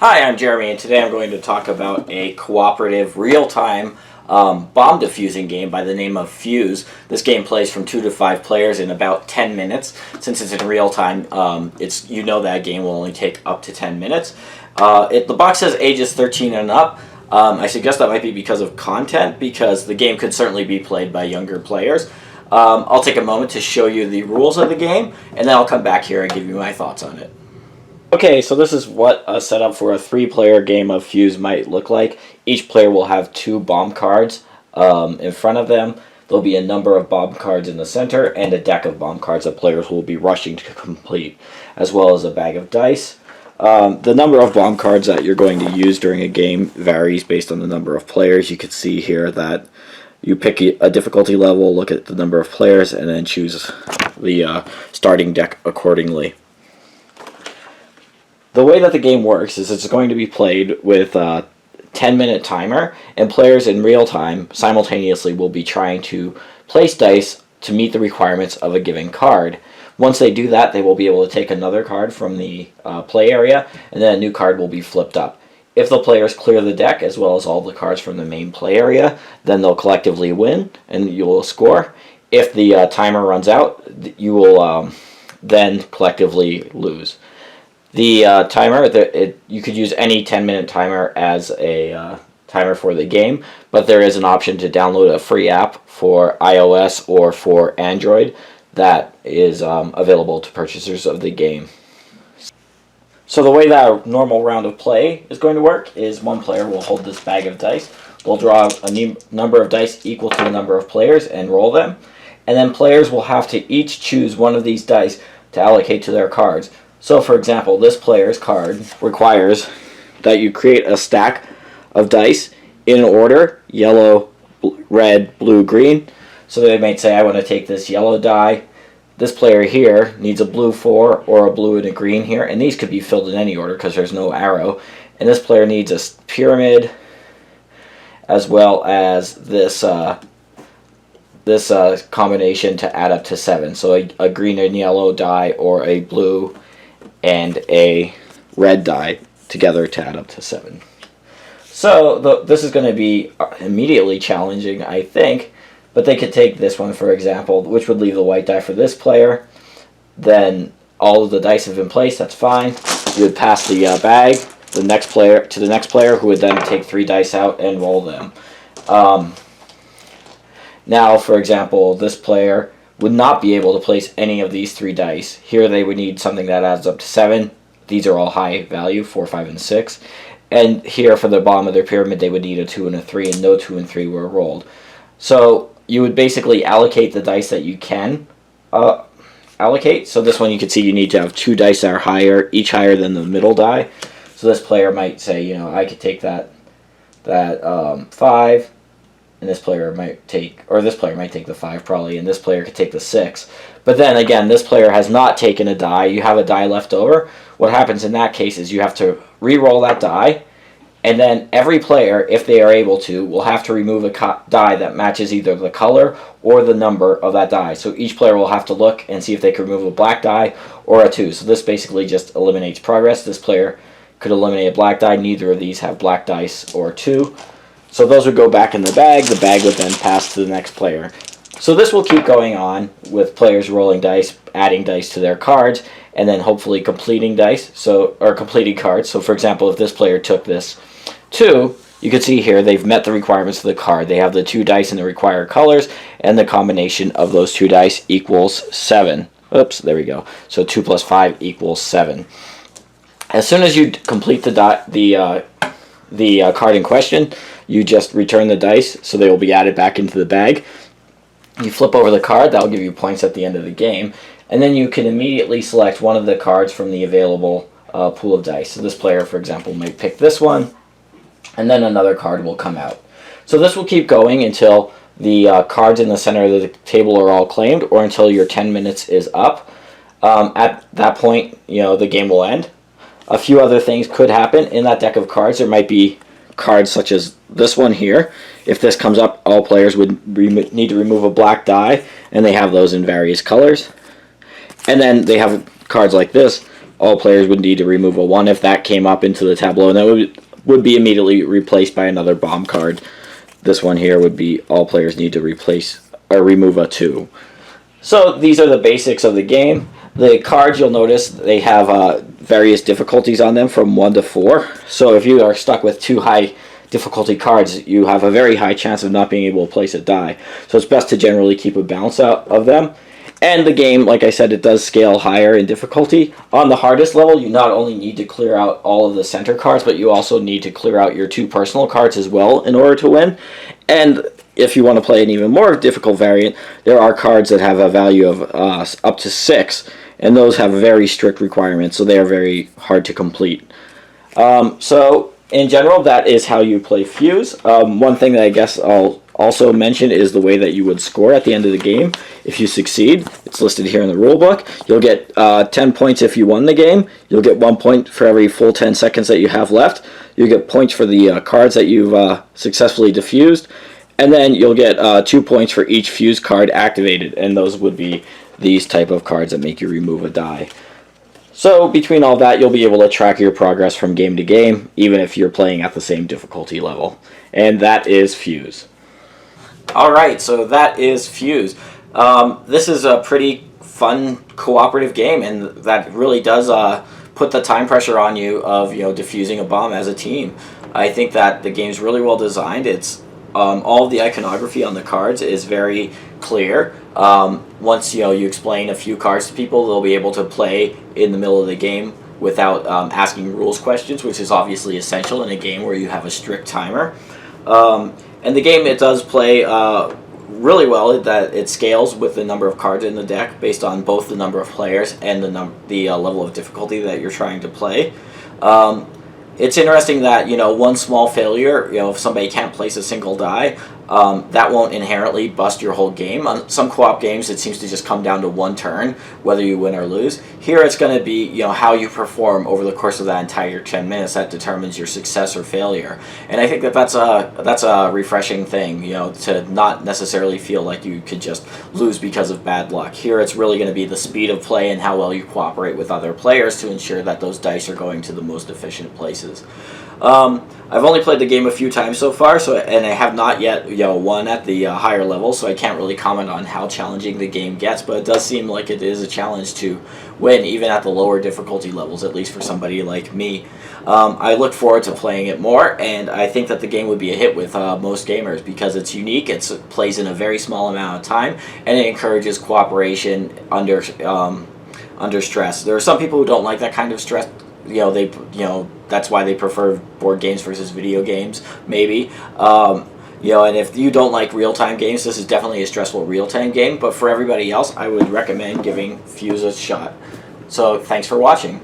Hi, I'm Jeremy, and today I'm going to talk about a cooperative, real-time bomb defusing game by the name of Fuse. This game plays from 2 to 5 players in about 10 minutes. Since it's in real time, that game will only take up to 10 minutes. The box says ages 13 and up. I suggest that might be because of content, because the game could certainly be played by younger players. I'll take a moment to show you the rules of the game, and then I'll come back here and give you my thoughts on it. Okay, so this is what a setup for a 3-player game of Fuse might look like. Each player will have 2 bomb cards in front of them. There'll be a number of bomb cards in the center and a deck of bomb cards that players will be rushing to complete, as well as a bag of dice. The number of bomb cards that you're going to use during a game varies based on the number of players. You can see here that you pick a difficulty level, look at the number of players, and then choose the starting deck accordingly. The way that the game works is it's going to be played with a 10-minute timer, and players in real time simultaneously will be trying to place dice to meet the requirements of a given card. Once they do that, they will be able to take another card from the play area, and then a new card will be flipped up. If the players clear the deck, as well as all the cards from the main play area, then they'll collectively win, and you will score. If the timer runs out, you will then collectively lose. The timer, you could use any 10-minute timer as a timer for the game, but there is an option to download a free app for iOS or for Android that is available to purchasers of the game. So the way that a normal round of play is going to work is one player will hold this bag of dice. They'll draw a number of dice equal to the number of players and roll them. And then players will have to each choose one of these dice to allocate to their cards. So, for example, this player's card requires that you create a stack of dice in order, yellow, red, blue, green. So they might say, I want to take this yellow die. This player here needs a blue 4 or a blue and a green here. And these could be filled in any order because there's no arrow. And this player needs a pyramid as well as this combination to add up to 7. So a green and yellow die or a blue and a red die together to add up to 7. So this is going to be immediately challenging, I think, but they could take this one, for example, which would leave the white die for this player. Then all of the dice have been placed, that's fine. You would pass the bag to the next player, who would then take 3 dice out and roll them. Now, for example, this player would not be able to place any of these 3 dice. Here they would need something that adds up to 7. These are all high value, 4, 5, and 6. And here for the bottom of their pyramid they would need a 2 and a 3, and no 2 and 3 were rolled. So you would basically allocate the dice that you can allocate. So this one you can see you need to have 2 dice that are higher, each higher than the middle die. So this player might say, I could take that 5, and this player might take the 5 probably, and this player could take the 6. But then again, this player has not taken a die. You have a die left over. What happens in that case is you have to re-roll that die, and then every player, if they are able to, will have to remove a die that matches either the color or the number of that die. So each player will have to look and see if they can remove a black die or a 2. So this basically just eliminates progress. This player could eliminate a black die. Neither of these have black dice or 2. So those would go back in the bag. The bag would then pass to the next player. So this will keep going on with players rolling dice, adding dice to their cards, and then hopefully completing completing cards. So for example, if this player took this 2, you can see here they've met the requirements of the card. They have the 2 dice in the required colors, and the combination of those 2 dice equals 7. Oops, there we go. So 2 plus 5 equals 7. As soon as you complete the card in question, you just return the dice, so they will be added back into the bag. You flip over the card, that will give you points at the end of the game, and then you can immediately select one of the cards from the available pool of dice. So this player, for example, might pick this one, and then another card will come out. So this will keep going until the cards in the center of the table are all claimed, or until your 10 minutes is up. At that point, the game will end. A few other things could happen in that deck of cards. There might be cards such as this one here. If this comes up, all players would need to remove a black die, and they have those in various colors. And then they have cards like this, all players would need to remove a 1 if that came up into the tableau, and that would be immediately replaced by another bomb card. This one here would be all players need to replace or remove a 2. So these are the basics of the game. The cards, you'll notice, they have various difficulties on them from 1 to 4. So if you are stuck with 2 high difficulty cards, you have a very high chance of not being able to place a die. So it's best to generally keep a balance out of them. And the game, like I said, it does scale higher in difficulty. On the hardest level, you not only need to clear out all of the center cards, but you also need to clear out your 2 personal cards as well in order to win. And if you want to play an even more difficult variant, there are cards that have a value of up to 6, and those have very strict requirements, so they are very hard to complete. So in general, that is how you play Fuse. One thing that I guess I'll also mention is the way that you would score at the end of the game if you succeed. It's listed here in the rulebook. You'll get 10 points if you won the game. You'll get 1 point for every full 10 seconds that you have left. You'll get points for the cards that you've successfully defused. And then you'll get 2 points for each fuse card activated, and those would be these type of cards that make you remove a die. So between all that, you'll be able to track your progress from game to game, even if you're playing at the same difficulty level. And that is Fuse. Alright, so that is Fuse. This is a pretty fun cooperative game, and that really does put the time pressure on you of defusing a bomb as a team. I think that the game's really well designed. It's all of the iconography on the cards is very clear. Once you explain a few cards to people, they'll be able to play in the middle of the game without asking rules questions, which is obviously essential in a game where you have a strict timer. And the game, it does play really well. That it scales with the number of cards in the deck based on both the number of players and the level of difficulty that you're trying to play. It's interesting that one small failure, if somebody can't place a single die, that won't inherently bust your whole game. On some co-op games, it seems to just come down to one turn, whether you win or lose. Here, it's going to be how you perform over the course of that entire 10 minutes that determines your success or failure. And I think that that's a refreshing thing, to not necessarily feel like you could just lose because of bad luck. Here, it's really going to be the speed of play and how well you cooperate with other players to ensure that those dice are going to the most efficient places. I've only played the game a few times so far, and I have not yet won at the higher level, so I can't really comment on how challenging the game gets, but it does seem like it is a challenge to win even at the lower difficulty levels, at least for somebody like me. I look forward to playing it more, and I think that the game would be a hit with most gamers because it's unique, it plays in a very small amount of time, and it encourages cooperation under stress. There are some people who don't like that kind of stress. That's why they prefer board games versus video games, maybe. And if you don't like real-time games, this is definitely a stressful real-time game. But for everybody else, I would recommend giving Fuse a shot. So thanks for watching.